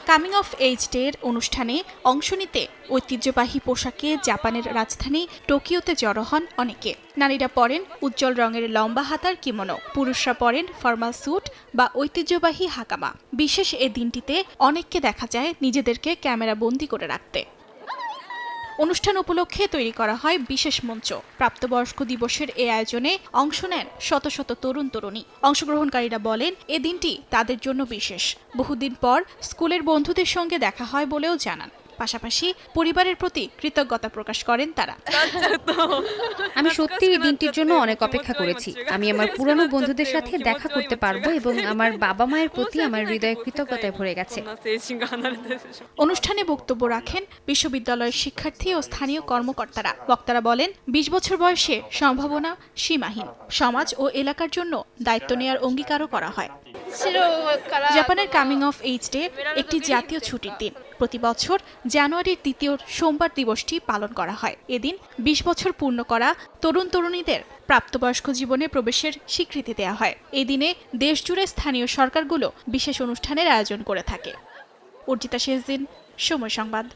Coming of age ডের অনুষ্ঠানে অংশ নিতে ঐতিহ্যবাহী পোশাকে জাপানের রাজধানী টোকিওতে জড়ো হন অনেকে। নারীরা পরেন উজ্জ্বল রঙের লম্বা হাতার কিমোনো, পুরুষরা পরেন ফর্মাল স্যুট বা ঐতিহ্যবাহী হাকামা। বিশেষ এ দিনটিতে অনেককে দেখা যায় নিজেদেরকে ক্যামেরা বন্দী করে রাখতে। অনুষ্ঠান উপলক্ষে তৈরি করা হয় বিশেষ মঞ্চ। প্রাপ্তবয়স্ক দিবসের এ আয়োজনে অংশ নেন শত শত তরুণ তরুণী। অংশগ্রহণকারীরা বলেন এ দিনটি তাদের জন্য বিশেষ। বহুদিন পর স্কুলের বন্ধুদের সঙ্গে দেখা হয় বলেও জানান। পাশাপাশি পরিবারের প্রতি কৃতজ্ঞতা প্রকাশ করেন তারা। আমি সত্যি এই দিনটির জন্য অনেক অপেক্ষা করেছি। আমি আমার পুরনো বন্ধুদের সাথে দেখা করতে পারবো এবং আমার বাবা মায়ের প্রতি আমার হৃদয় কৃতজ্ঞতায় ভরে গেছে। অনুষ্ঠানে বক্তব্য রাখেন বিশ্ববিদ্যালয়ের শিক্ষার্থী ও স্থানীয় কর্মকর্তারা। বক্তারা বলেন ২০ বছর বয়সে সম্ভাবনা সীমাহীন। সমাজ ও এলাকার জন্য দায়িত্ব নেয়ার অঙ্গীকারও করা হয়। জাপানের কামিং অফ এইজ ডে একটি জাতীয় ছুটির দিন। প্রতি বছর জানুয়ারির দ্বিতীয় সোমবার দিবসটি পালন করা হয়। এদিন ২০ বছর পূর্ণ করা তরুণ তরুণীদের প্রাপ্তবয়স্ক জীবনে প্রবেশের স্বীকৃতি দেওয়া হয়। এই দিনে দেশজুড়ে স্থানীয় সরকারগুলো বিশেষ অনুষ্ঠানের আয়োজন করে থাকে। অর্জিতা শেরজিন, সময় সংবাদ।